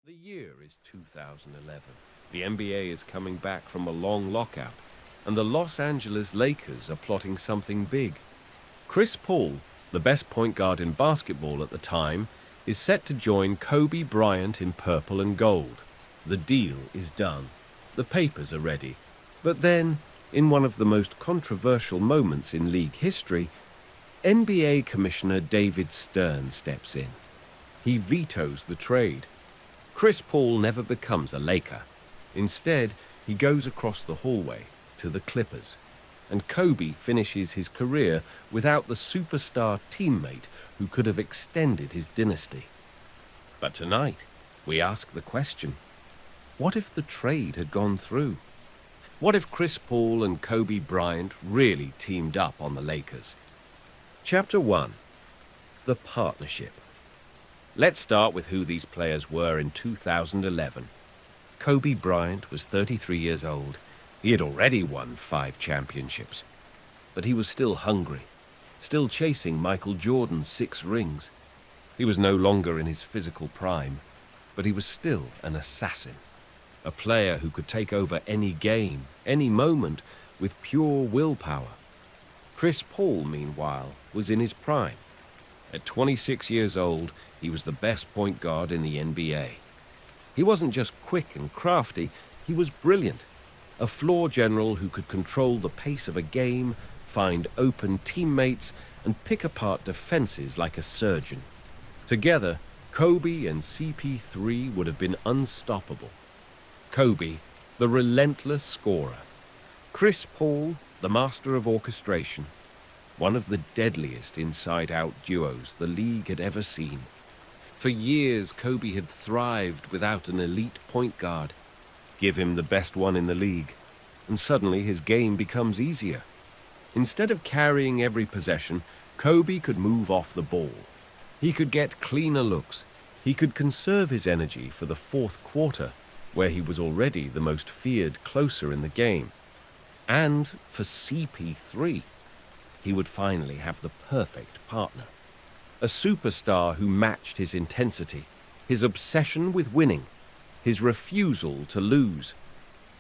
The year is 2011. The NBA is coming back from a long lockout, and the Los Angeles Lakers are plotting something big. Chris Paul, the best point guard in basketball at the time, is set to join Kobe Bryant in purple and gold. The deal is done. The papers are ready. But then, in one of the most controversial moments in league history, NBA Commissioner David Stern steps in. He vetoes the trade. Chris Paul never becomes a Laker. Instead, he goes across the hallway to the Clippers, and Kobe finishes his career without the superstar teammate who could have extended his dynasty. But tonight, we ask the question, what if the trade had gone through? What if Chris Paul and Kobe Bryant really teamed up on the Lakers? Chapter 1. The Partnership. Let's start with who these players were in 2011. Kobe Bryant was 33 years old. He had already won 5 championships. But he was still hungry, still chasing Michael Jordan's 6 rings. He was no longer in his physical prime, but he was still an assassin. A player who could take over any game, any moment, with pure willpower. Chris Paul, meanwhile, was in his prime. At 26 years old, he was the best point guard in the NBA. He wasn't just quick and crafty, he was brilliant. A floor general who could control the pace of a game, find open teammates, and pick apart defenses like a surgeon. Together, Kobe and CP3 would have been unstoppable. Kobe, the relentless scorer. Chris Paul, the master of orchestration. One of the deadliest inside-out duos the league had ever seen. For years, Kobe had thrived without an elite point guard. Give him the best one in the league, and suddenly his game becomes easier. Instead of carrying every possession, Kobe could move off the ball. He could get cleaner looks. He could conserve his energy for the fourth quarter, where he was already the most feared closer in the game. And for CP3, he would finally have the perfect partner. A superstar who matched his intensity, his obsession with winning, his refusal to lose.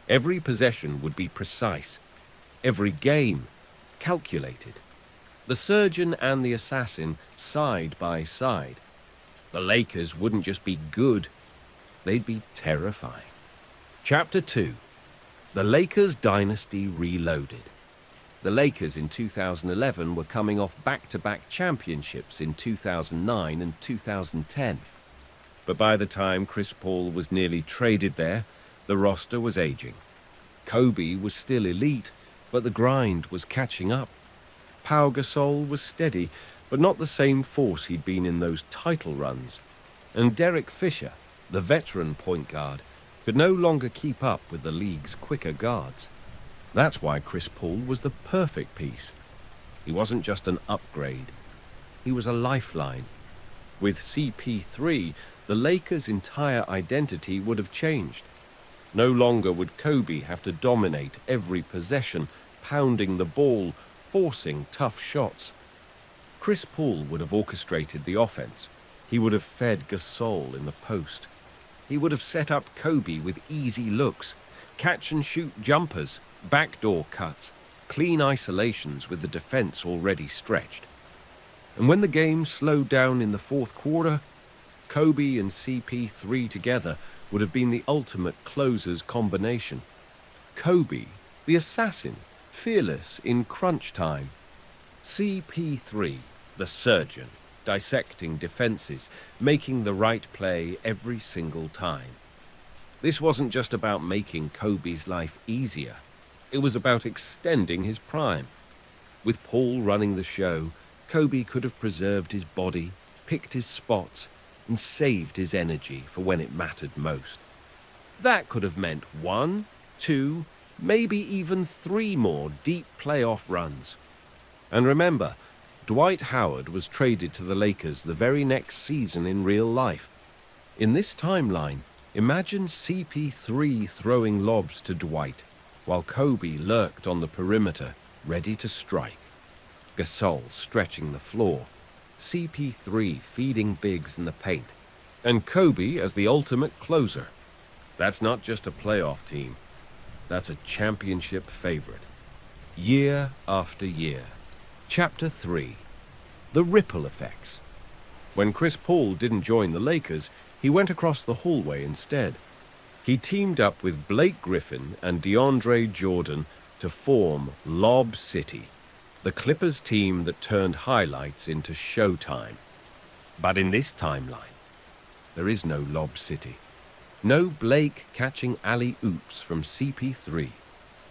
Every possession would be precise, every game calculated. The surgeon and the assassin side by side. The Lakers wouldn't just be good, they'd be terrifying. Chapter 2. The Lakers dynasty reloaded. The Lakers in 2011 were coming off back-to-back championships in 2009 and 2010. But by the time Chris Paul was nearly traded there, the roster was aging. Kobe was still elite, but the grind was catching up. Pau Gasol was steady, but not the same force he'd been in those title runs. And Derek Fisher, the veteran point guard, could no longer keep up with the league's quicker guards. That's why Chris Paul was the perfect piece. He wasn't just an upgrade. He was a lifeline. With CP3, the Lakers' entire identity would have changed. No longer would Kobe have to dominate every possession, pounding the ball, forcing tough shots. Chris Paul would have orchestrated the offense. He would have fed Gasol in the post. He would have set up Kobe with easy looks, catch-and-shoot jumpers, backdoor cuts, clean isolations with the defense already stretched. And when the game slowed down in the fourth quarter, Kobe and CP3 together would have been the ultimate closers combination. Kobe, the assassin, fearless in crunch time. CP3, the surgeon, dissecting defenses, making the right play every single time. This wasn't just about making Kobe's life easier. It was about extending his prime. With Paul running the show, Kobe could have preserved his body, picked his spots, and saved his energy for when it mattered most. That could have meant 1, 2, maybe even 3 more deep playoff runs. And remember, Dwight Howard was traded to the Lakers the very next season in real life. In this timeline, imagine CP3 throwing lobs to Dwight, while Kobe lurked on the perimeter, ready to strike. Gasol stretching the floor, CP3 feeding bigs in the paint, And Kobe as the ultimate closer. That's not just a playoff team. That's a championship favorite. Year after year. Chapter 3. The Ripple Effects. When Chris Paul didn't join the Lakers, he went across the hallway instead. He teamed up with Blake Griffin and DeAndre Jordan to form Lob City, the Clippers team that turned highlights into showtime. But in this timeline, there is no Lob City. No Blake catching alley-oops from CP3.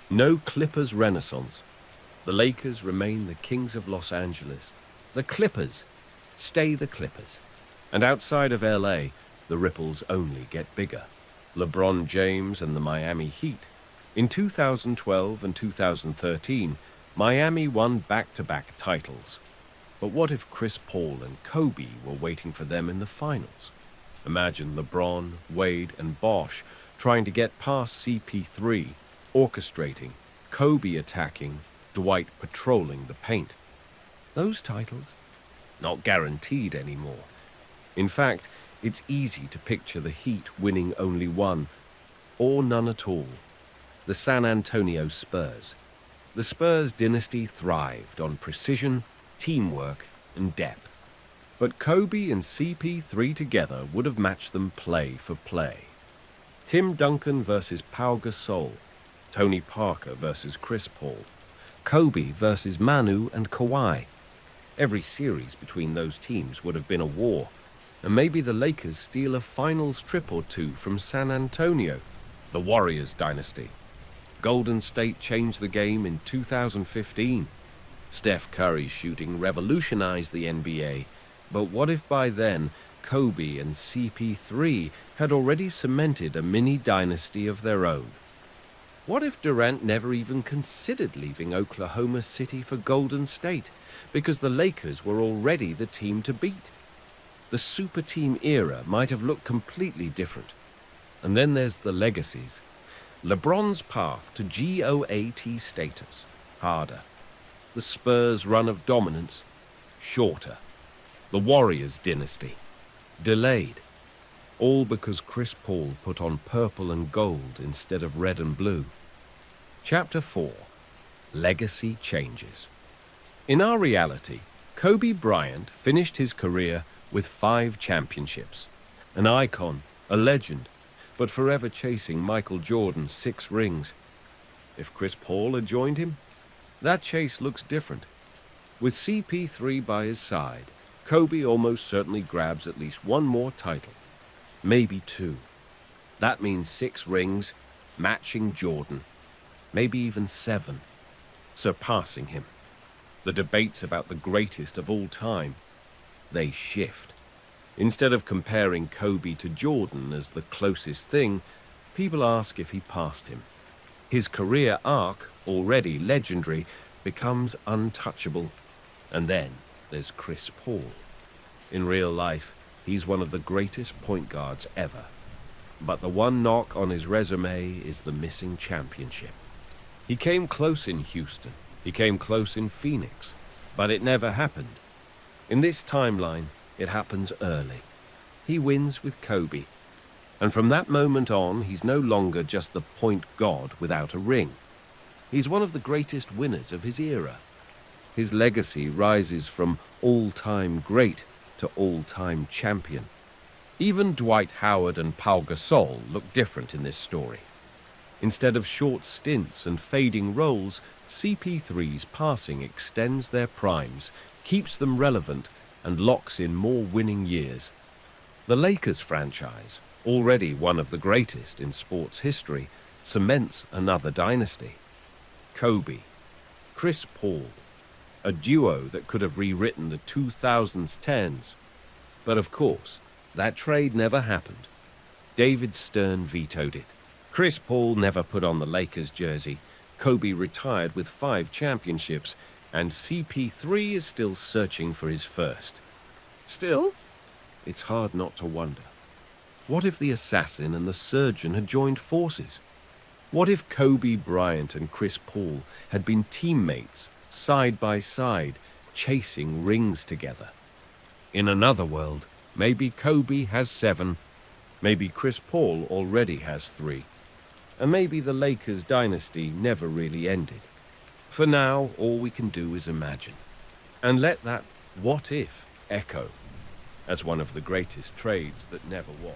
No Clippers renaissance. The Lakers remain the kings of Los Angeles. The Clippers stay the Clippers. And outside of LA, the ripples only get bigger. LeBron James and the Miami Heat. In 2012 and 2013, Miami won back-to-back titles. But what if Chris Paul and Kobe were waiting for them in the finals? Imagine LeBron, Wade, and Bosh trying to get past CP3, orchestrating, Kobe attacking, Dwight patrolling the paint. Those titles? Not guaranteed anymore. In fact, it's easy to picture the Heat winning only one, or none at all. The San Antonio Spurs. The Spurs dynasty thrived on precision, teamwork, and depth. But Kobe and CP3 together would have matched them play for play. Tim Duncan versus Pau Gasol. Tony Parker versus Chris Paul. Kobe versus Manu and Kawhi. Every series between those teams would have been a war. And maybe the Lakers steal a finals trip or two from San Antonio. The Warriors dynasty. Golden State changed the game in 2015. Steph Curry's shooting revolutionized the NBA. But what if by then, Kobe and CP3 had already cemented a mini dynasty of their own? What if Durant never even considered leaving Oklahoma City for Golden State because the Lakers were already the team to beat? The super team era might have looked completely different. And then there's the legacies. LeBron's path to GOAT status, harder. The Spurs' run of dominance, shorter. The Warriors dynasty, delayed. All because Chris Paul put on purple and gold instead of red and blue. Chapter 4. Legacy Changes. In our reality, Kobe Bryant finished his career with 5 championships. An icon, a legend, but forever chasing Michael Jordan's 6 rings. If Chris Paul had joined him, that chase looks different. With CP3 by his side, Kobe almost certainly grabs at least 1 more title. Maybe 2. That means 6 rings, matching Jordan. Maybe even 7, surpassing him. The debates about the greatest of all time, they shift. Instead of comparing Kobe to Jordan as the closest thing, people ask if he passed him. His career arc, already legendary, becomes untouchable. And then there's Chris Paul. In real life, he's one of the greatest point guards ever. But the one knock on his resume is the missing championship. He came close in Houston. He came close in Phoenix. But it never happened. In this timeline, it happens early. He wins with Kobe. And from that moment on, he's no longer just the point god without a ring. He's one of the greatest winners of his era. His legacy rises from all-time great to all-time champion. Even Dwight Howard and Pau Gasol look different in this story. Instead of short stints and fading roles, CP3's passing extends their primes, keeps them relevant, and locks in more winning years. The Lakers franchise, already one of the greatest in sports history, cements another dynasty. Kobe, Chris Paul, a duo that could have rewritten the 2000s tens. But of course, that trade never happened. David Stern vetoed it. Chris Paul never put on the Lakers jersey. Kobe retired with 5 championships, and CP3 is still searching for his first. Still, it's hard not to wonder. What if the assassin and the surgeon had joined forces? What if Kobe Bryant and Chris Paul had been teammates, side by side, chasing rings together? In another world, Maybe Kobe has 7. Maybe Chris Paul already has 3. And maybe the Lakers dynasty never really ended. For now, all we can do is imagine. And let that "what if" echo as one of the greatest trades that never was.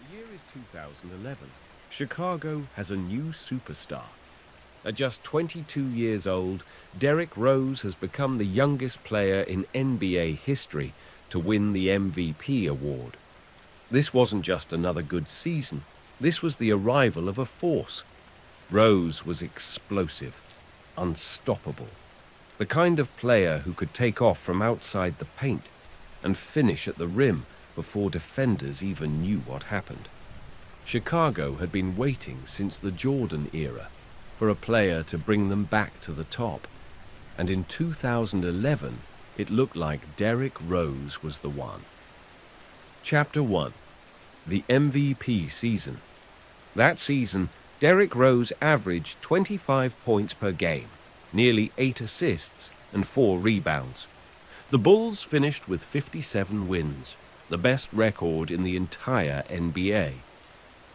The year is 2011. Chicago has a new superstar. At just 22 years old, Derrick Rose has become the youngest player in NBA history to win the MVP award. This wasn't just another good season. This was the arrival of a force. Rose was explosive, unstoppable. The kind of player who could take off from outside the paint and finish at the rim before defenders even knew what happened. Chicago had been waiting since the Jordan era for a player to bring them back to the top, and in 2011 it looked like Derrick Rose was the one. Chapter 1. The MVP season. That season, Derrick Rose averaged 25 points per game, nearly 8 assists and 4 rebounds. The Bulls finished with 57 wins, the best record in the entire NBA.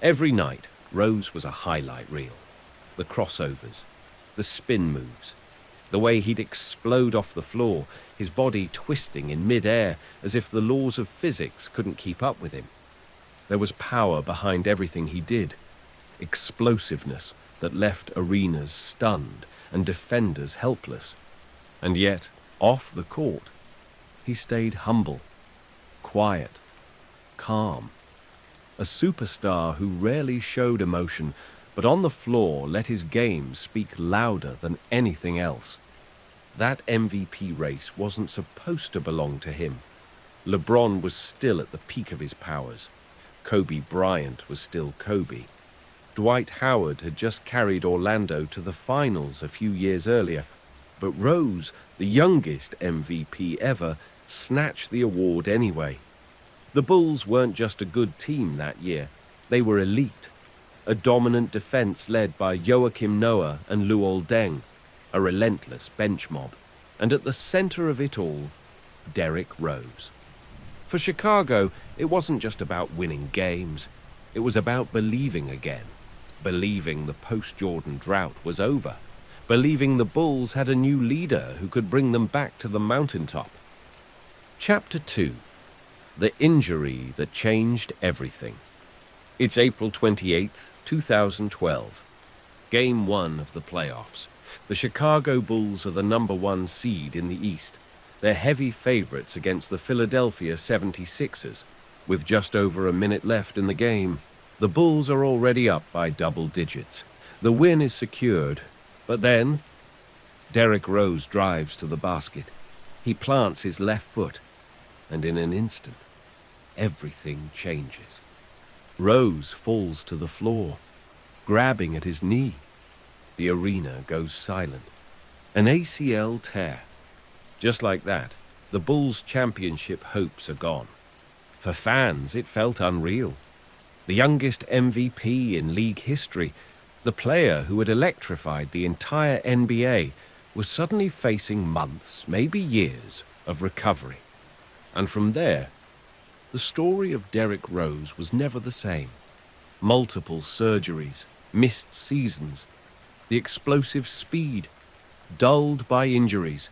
Every night, Rose was a highlight reel. The crossovers, the spin moves, the way he'd explode off the floor, his body twisting in mid-air as if the laws of physics couldn't keep up with him. There was power behind everything he did, explosiveness that left arenas stunned and defenders helpless. And yet, off the court, he stayed humble, quiet, calm. A superstar who rarely showed emotion, but on the floor let his game speak louder than anything else. That MVP race wasn't supposed to belong to him. LeBron was still at the peak of his powers. Kobe Bryant was still Kobe. Dwight Howard had just carried Orlando to the finals a few years earlier, but Rose, the youngest MVP ever, snatched the award anyway. The Bulls weren't just a good team that year, they were elite. A dominant defense led by Joakim Noah and Luol Deng, a relentless bench mob, and at the center of it all, Derrick Rose. For Chicago, it wasn't just about winning games, it was about believing again, believing the post-Jordan drought was over, believing the Bulls had a new leader who could bring them back to the mountaintop. Chapter 2. The injury that changed everything. It's April 28th, 2012. Game 1 of the playoffs. The Chicago Bulls are the number 1 seed in the East. They're heavy favorites against the Philadelphia 76ers. With just over a minute left in the game, the Bulls are already up by double digits. The win is secured, but then Derrick Rose drives to the basket. He plants his left foot, and in an instant, everything changes. Rose falls to the floor, grabbing at his knee. The arena goes silent. An ACL tear. Just like that, the Bulls' championship hopes are gone. For fans, it felt unreal. The youngest MVP in league history, the player who had electrified the entire NBA, was suddenly facing months, maybe years, of recovery. And from there, the story of Derrick Rose was never the same. Multiple surgeries, missed seasons, the explosive speed, dulled by injuries.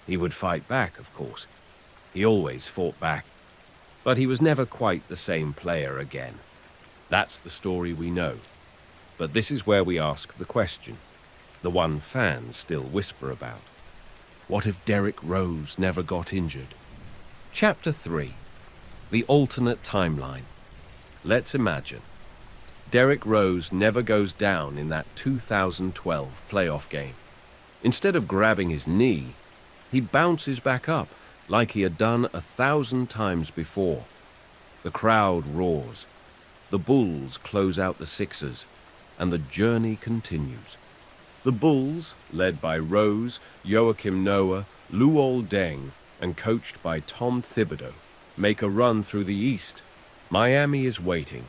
He would fight back, of course. He always fought back. But he was never quite the same player again. That's the story we know. But this is where we ask the question, the one fans still whisper about. What if Derrick Rose never got injured? Chapter 3. The alternate timeline. Let's imagine. Derrick Rose never goes down in that 2012 playoff game. Instead of grabbing his knee, he bounces back up like he had done 1,000 times before. The crowd roars. The Bulls close out the Sixers, and the journey continues. The Bulls, led by Rose, Joakim Noah, Luol Deng, and coached by Tom Thibodeau, make a run through the East. Miami is waiting.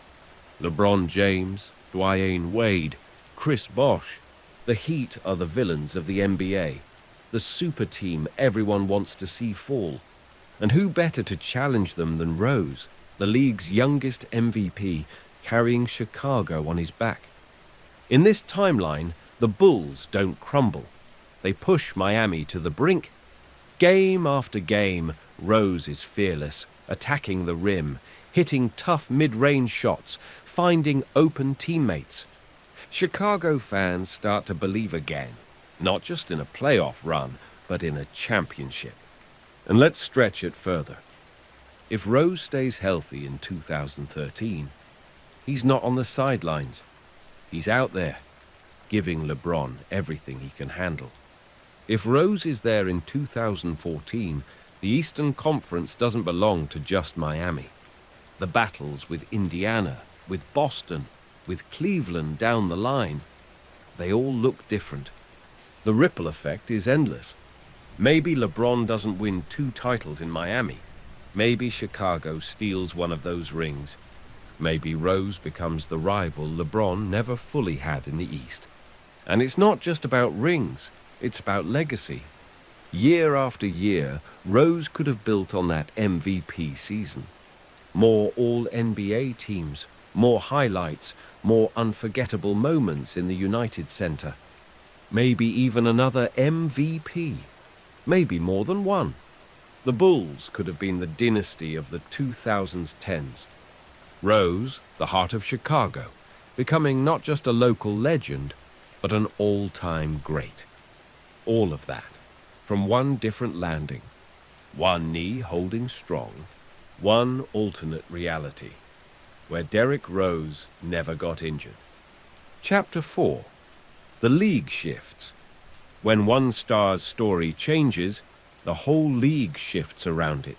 LeBron James, Dwyane Wade, Chris Bosh. The Heat are the villains of the NBA, the super team everyone wants to see fall. And who better to challenge them than Rose, the league's youngest MVP, carrying Chicago on his back? In this timeline, the Bulls don't crumble. They push Miami to the brink. Game after game, Rose is fearless, attacking the rim, hitting tough mid-range shots, finding open teammates. Chicago fans start to believe again, not just in a playoff run, but in a championship. And let's stretch it further. If Rose stays healthy in 2013, he's not on the sidelines. He's out there, giving LeBron everything he can handle. If Rose is there in 2014, the Eastern Conference doesn't belong to just Miami. The battles with Indiana, with Boston, with Cleveland down the line, they all look different. The ripple effect is endless. Maybe LeBron doesn't win 2 titles in Miami. Maybe Chicago steals one of those rings. Maybe Rose becomes the rival LeBron never fully had in the East. And it's not just about rings, it's about legacy. Year after year, Rose could have built on that MVP season. More All-NBA teams, more highlights, more unforgettable moments in the United Center. Maybe even another MVP. Maybe more than one. The Bulls could have been the dynasty of the 2010s. Rose, the heart of Chicago, becoming not just a local legend, but an all-time great. All of that, from one different landing, one knee holding strong, one alternate reality, where Derrick Rose never got injured. Chapter 4. The league shifts. When one star's story changes, the whole league shifts around it.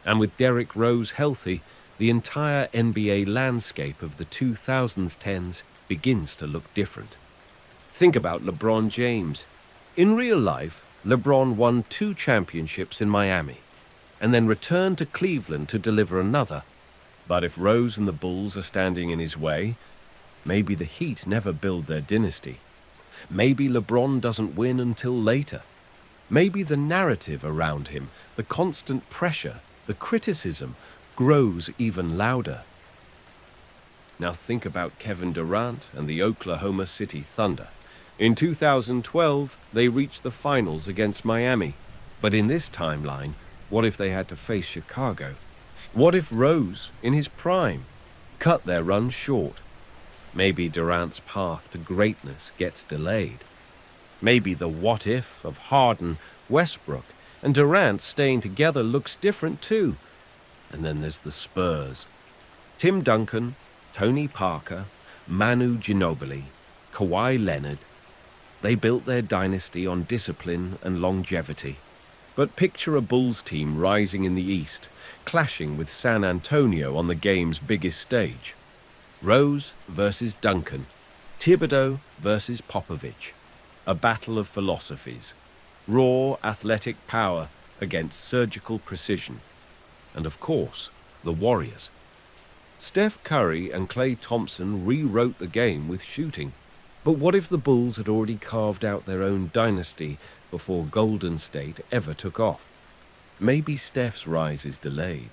And with Derrick Rose healthy, the entire NBA landscape of the 2010s begins to look different. Think about LeBron James. In real life, LeBron won 2 championships in Miami, and then returned to Cleveland to deliver another. But if Rose and the Bulls are standing in his way, maybe the Heat never build their dynasty. Maybe LeBron doesn't win until later. Maybe the narrative around him, the constant pressure, the criticism, grows even louder. Now think about Kevin Durant and the Oklahoma City Thunder. In 2012, they reached the finals against Miami. But in this timeline, what if they had to face Chicago? What if Rose, in his prime, cut their run short? Maybe Durant's path to greatness gets delayed. Maybe the what if of Harden, Westbrook, and Durant staying together looks different too. And then there's the Spurs. Tim Duncan, Tony Parker, Manu Ginobili, Kawhi Leonard. They built their dynasty on discipline and longevity. But picture a Bulls team rising in the East, clashing with San Antonio on the game's biggest stage. Rose versus Duncan, Thibodeau versus Popovich. A battle of philosophies. Raw athletic power against surgical precision. And of course, the Warriors. Steph Curry and Klay Thompson rewrote the game with shooting. But what if the Bulls had already carved out their own dynasty before Golden State ever took off? Maybe Steph's rise is delayed.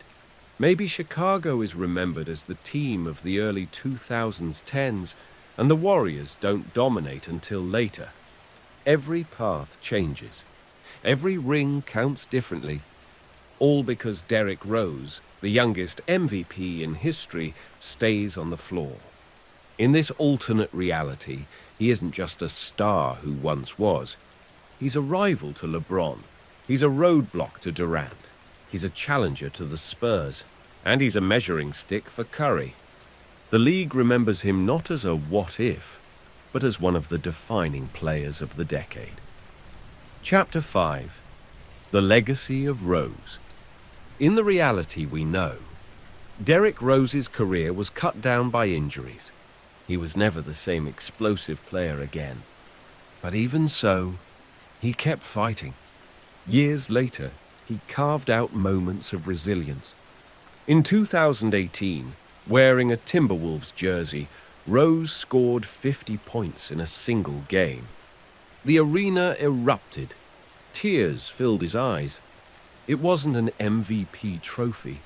Maybe Chicago is remembered as the team of the early 2010s, and the Warriors don't dominate until later. Every path changes. Every ring counts differently. All because Derrick Rose, the youngest MVP in history, stays on the floor. In this alternate reality, he isn't just a star who once was. He's a rival to LeBron. He's a roadblock to Durant. He's a challenger to the Spurs. And he's a measuring stick for Curry. The league remembers him not as a what-if, but as one of the defining players of the decade. Chapter 5. The Legacy of Rose. In the reality we know, Derrick Rose's career was cut down by injuries. He was never the same explosive player again. But even so, he kept fighting. Years later, he carved out moments of resilience. In 2018, wearing a Timberwolves jersey, Rose scored 50 points in a single game. The arena erupted. Tears filled his eyes. It wasn't an MVP trophy.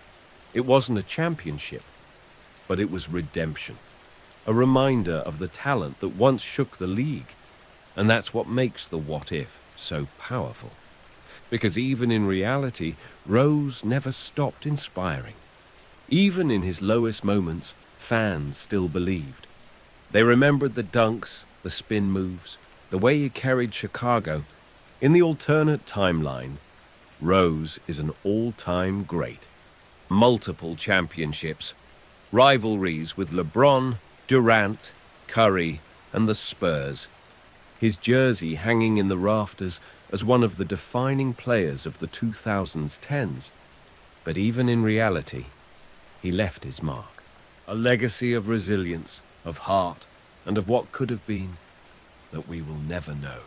It wasn't a championship. But it was redemption. A reminder of the talent that once shook the league. And that's what makes the what if so powerful. Because even in reality, Rose never stopped inspiring. Even in his lowest moments, fans still believed. They remembered the dunks, the spin moves, the way he carried Chicago. In the alternate timeline, Rose is an all-time great. Multiple championships, rivalries with LeBron, Durant, Curry, and the Spurs. His jersey hanging in the rafters as one of the defining players of the 2010s. But even in reality, he left his mark. A legacy of resilience, of heart, and of what could have been that we will never know.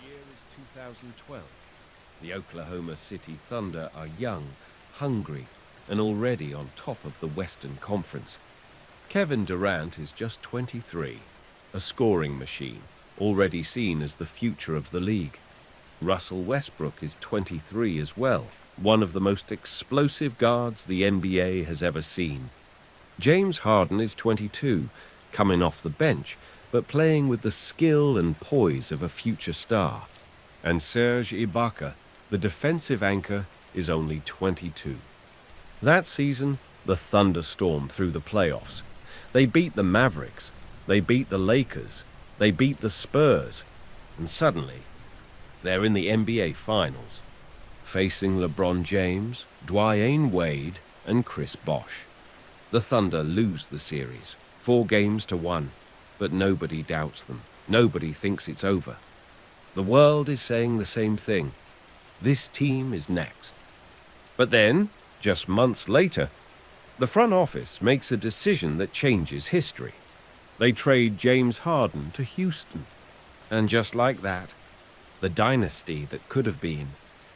The year is 2012. The Oklahoma City Thunder are young, hungry, and already on top of the Western Conference. Kevin Durant is just 23, a scoring machine, already seen as the future of the league. Russell Westbrook is 23 as well, one of the most explosive guards the NBA has ever seen. James Harden is 22, coming off the bench, but playing with the skill and poise of a future star. And Serge Ibaka, the defensive anchor, is only 22. That season, the Thunder stormed through the playoffs. They beat the Mavericks, they beat the Lakers, they beat the Spurs, and suddenly, they're in the NBA Finals, facing LeBron James, Dwyane Wade, and Chris Bosh. The Thunder lose the series, 4-1, but nobody doubts them. Nobody thinks it's over. The world is saying the same thing. This team is next. But then, just months later, the front office makes a decision that changes history. They trade James Harden to Houston. And just like that, the dynasty that could have been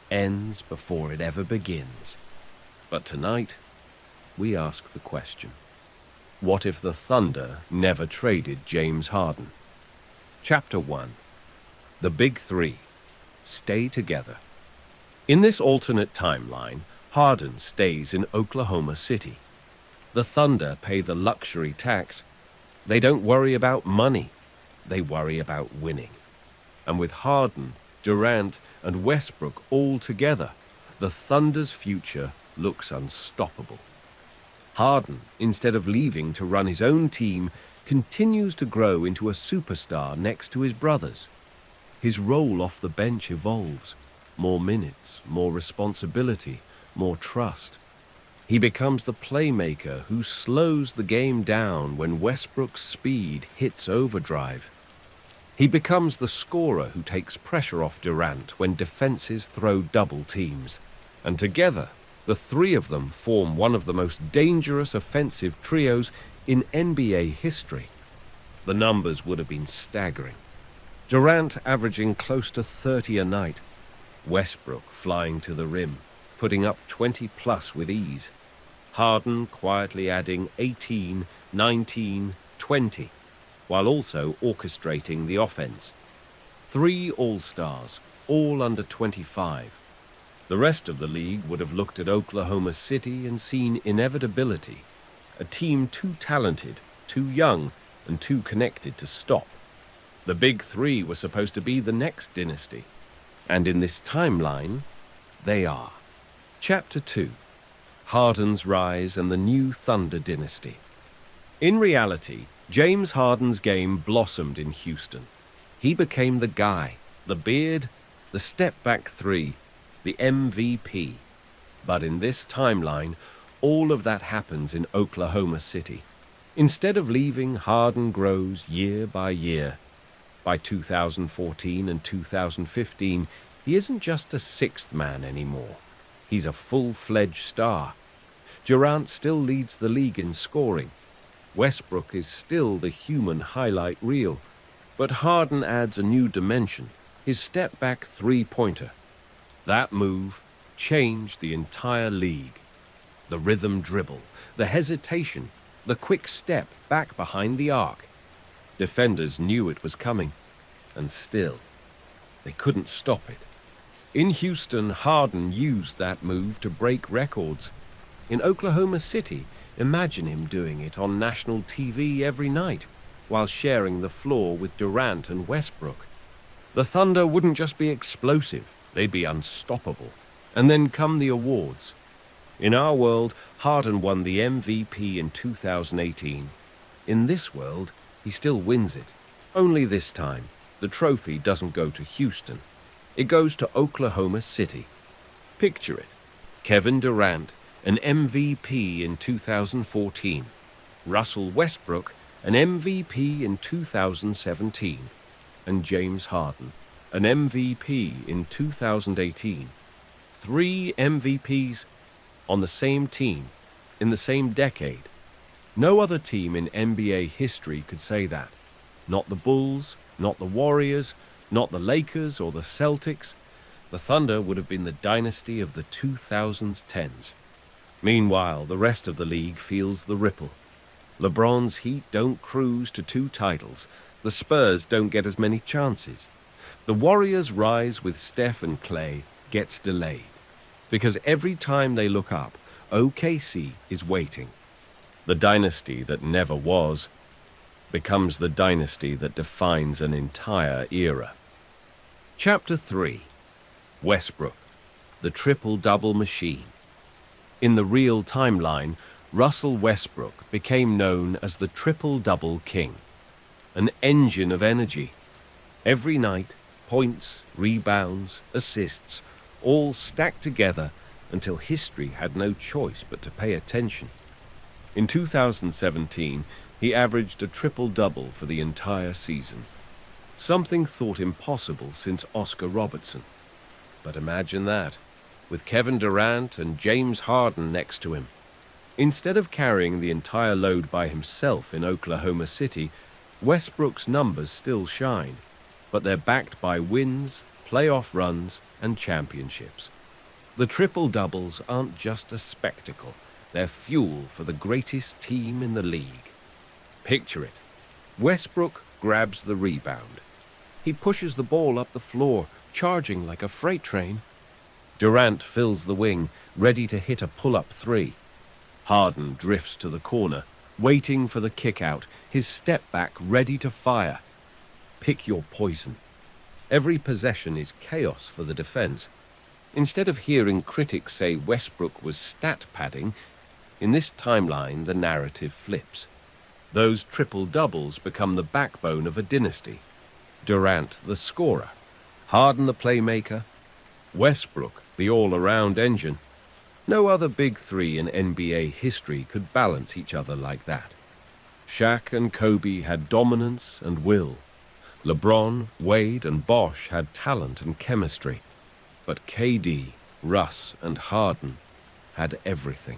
ends before it ever begins. But tonight, we ask the question, What if the Thunder never traded James Harden? Chapter 1. The Big Three. Stay together. In this alternate timeline, Harden stays in Oklahoma City. The Thunder pay the luxury tax. They don't worry about money. They worry about winning. And with Harden, Durant, and Westbrook all together, the Thunder's future looks unstoppable. Harden, instead of leaving to run his own team, continues to grow into a superstar next to his brothers. His role off the bench evolves. More minutes, more responsibility, more trust. He becomes the playmaker who slows the game down when Westbrook's speed hits overdrive. He becomes the scorer who takes pressure off Durant when defenses throw double teams. And together, the three of them form one of the most dangerous offensive trios in NBA history. The numbers would have been staggering. Durant averaging close to 30 a night. Westbrook flying to the rim, putting up 20+ with ease. Harden quietly adding 18, 19, 20, while also orchestrating the offense. 3 All-Stars, all under 25. The rest of the league would have looked at Oklahoma City and seen inevitability, a team too talented, too young, and too connected to stop. The Big Three were supposed to be the next dynasty, and in this timeline, they are. Chapter 2. Harden's Rise and the New Thunder Dynasty. In reality, James Harden's game blossomed in Houston. He became the guy, the beard, the step-back three, the MVP. But in this timeline, all of that happens in Oklahoma City. Instead of leaving, Harden grows year by year. By 2014 and 2015, he isn't just a sixth man anymore. He's a full-fledged star. Durant still leads the league in scoring. Westbrook is still the human highlight reel. But Harden adds a new dimension, his step-back three-pointer. That move changed the entire league. The rhythm dribble, the hesitation, the quick step back behind the arc. Defenders knew it was coming, and still, they couldn't stop it. In Houston, Harden used that move to break records. In Oklahoma City, imagine him doing it on national TV every night, while sharing the floor with Durant and Westbrook. The Thunder wouldn't just be explosive, they'd be unstoppable. And then come the awards. In our world, Harden won the MVP in 2018. In this world, he still wins it. Only this time, the trophy doesn't go to Houston. It goes to Oklahoma City. Picture it. Kevin Durant, an MVP in 2014. Russell Westbrook, an MVP in 2017. And James Harden, an MVP in 2018. 3 MVPs on the same team, in the same decade. No other team in NBA history could say that. Not the Bulls, not the Warriors, not the Lakers or the Celtics. The Thunder would have been the dynasty of the 2010s. Meanwhile, the rest of the league feels the ripple. LeBron's Heat don't cruise to 2 titles. The Spurs don't get as many chances. The Warriors' rise with Steph and Clay gets delayed. Because every time they look up, OKC is waiting. The dynasty that never was becomes the dynasty that defines an entire era. Chapter 3. Westbrook, the triple-double machine. In the real timeline, Russell Westbrook became known as the triple-double king, an engine of energy. Every night, points, rebounds, assists, all stacked together until history had no choice but to pay attention. In 2017, he averaged a triple-double for the entire season, something thought impossible since Oscar Robertson. But imagine that, with Kevin Durant and James Harden next to him. Instead of carrying the entire load by himself in Oklahoma City, Westbrook's numbers still shine, but they're backed by wins, playoff runs, and championships. The triple-doubles aren't just a spectacle, They're fuel for the greatest team in the league. Picture it. Westbrook grabs the rebound. He pushes the ball up the floor, charging like a freight train. Durant fills the wing, ready to hit a pull-up three. Harden drifts to the corner, waiting for the kick-out, his step back ready to fire. Pick your poison. Every possession is chaos for the defense. Instead of hearing critics say Westbrook was stat padding, in this timeline the narrative flips. Those triple-doubles become the backbone of a dynasty. Durant, the scorer. Harden, the playmaker. Westbrook, the all-around engine. No other big three in NBA history could balance each other like that. Shaq and Kobe had dominance and will. LeBron, Wade, and Bosh had talent and chemistry. But KD, Russ, and Harden had everything.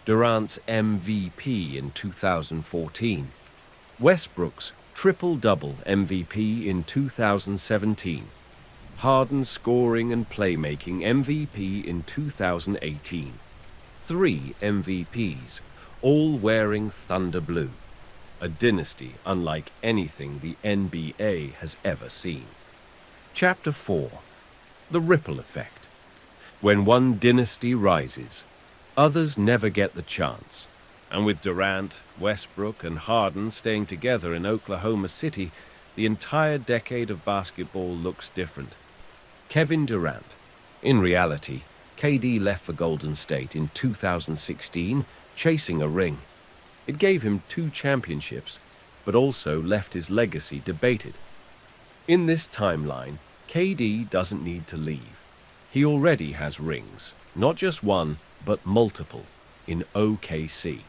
Durant's MVP in 2014. Westbrook's triple-double MVP in 2017. Harden scoring and playmaking MVP in 2018. 3 MVPs, all wearing Thunder Blue. A dynasty unlike anything the NBA has ever seen. Chapter 4. The Ripple Effect. When one dynasty rises, others never get the chance. And with Durant, Westbrook, and Harden staying together in Oklahoma City, the entire decade of basketball looks different. Kevin Durant. In reality, KD left for Golden State in 2016, chasing a ring. It gave him 2 championships, but also left his legacy debated. In this timeline, KD doesn't need to leave. He already has rings, not just one, but multiple, in OKC.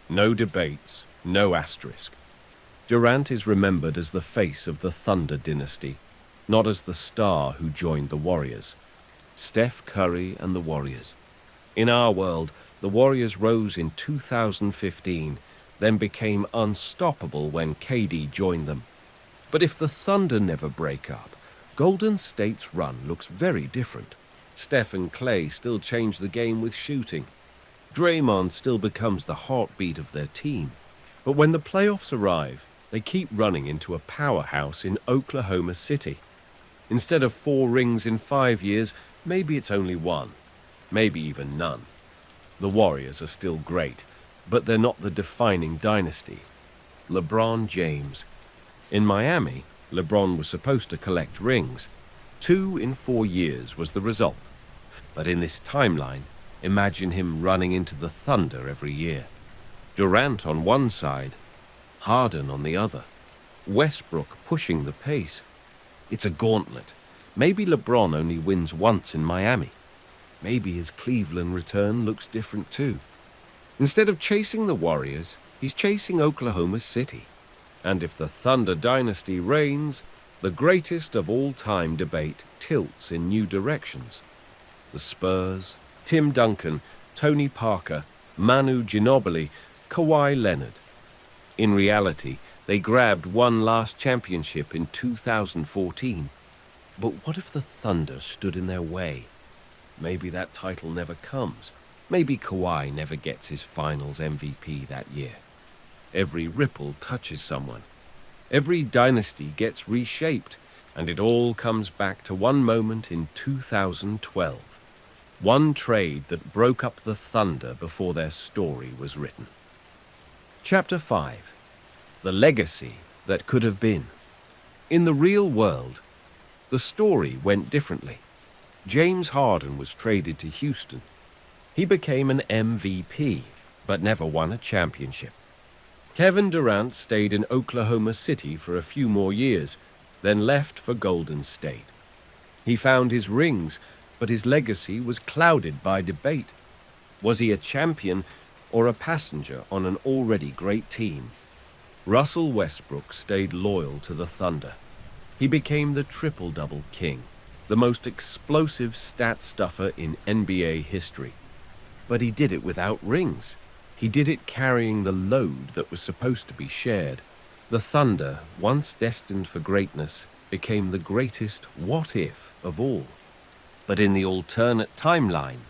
No debates, no asterisk. Durant is remembered as the face of the Thunder dynasty, not as the star who joined the Warriors. Steph Curry and the Warriors. In our world, the Warriors rose in 2015, then became unstoppable when KD joined them. But if the Thunder never break up, Golden State's run looks very different. Steph and Klay still change the game with shooting. Draymond still becomes the heartbeat of their team. But when the playoffs arrive, they keep running into a powerhouse in Oklahoma City. Instead of 4 rings in 5 years, maybe it's only 1. Maybe even none. The Warriors are still great, but they're not the defining dynasty. LeBron James. In Miami, LeBron was supposed to collect rings. 2 in 4 years was the result. But in this timeline, imagine him running into the Thunder every year. Durant on one side, Harden on the other. Westbrook pushing the pace. It's a gauntlet. Maybe LeBron only wins once in Miami. Maybe his Cleveland return looks different too. Instead of chasing the Warriors, he's chasing Oklahoma City. And if the Thunder dynasty reigns, the greatest of all time debate tilts in new directions. The Spurs, Tim Duncan, Tony Parker, Manu Ginobili, Kawhi Leonard. In reality, they grabbed one last championship in 2014. But what if the Thunder stood in their way? Maybe that title never comes. Maybe Kawhi never gets his finals MVP that year. Every ripple touches someone. Every dynasty gets reshaped, and it all comes back to one moment in 2012. One trade that broke up the Thunder before their story was written. Chapter 5. The Legacy That Could Have Been. In the real world, the story went differently. James Harden was traded to Houston. He became an MVP, but never won a championship. Kevin Durant stayed in Oklahoma City for a few more years, then left for Golden State. He found his rings, but his legacy was clouded by debate. Was he a champion or a passenger on an already great team? Russell Westbrook stayed loyal to the Thunder. He became the triple-double king, the most explosive stat stuffer in NBA history. But he did it without rings. He did it carrying the load that was supposed to be shared. The Thunder, once destined for greatness, became the greatest what-if of all. But in the alternate timeline,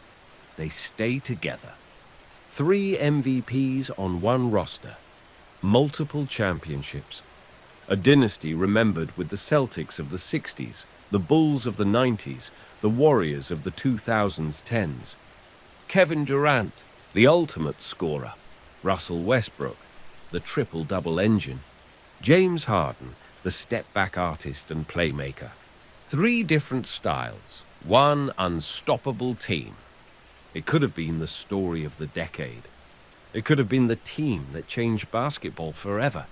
they stay together. 3 MVPs on one roster. Multiple championships. A dynasty remembered with the Celtics of the 60s, the Bulls of the 90s, the Warriors of the 2010s. Kevin Durant, the ultimate scorer. Russell Westbrook, the triple-double engine. James Harden, the step-back artist and playmaker. 3 different styles, one unstoppable team. It could have been the story of the decade. It could have been the team that changed basketball forever.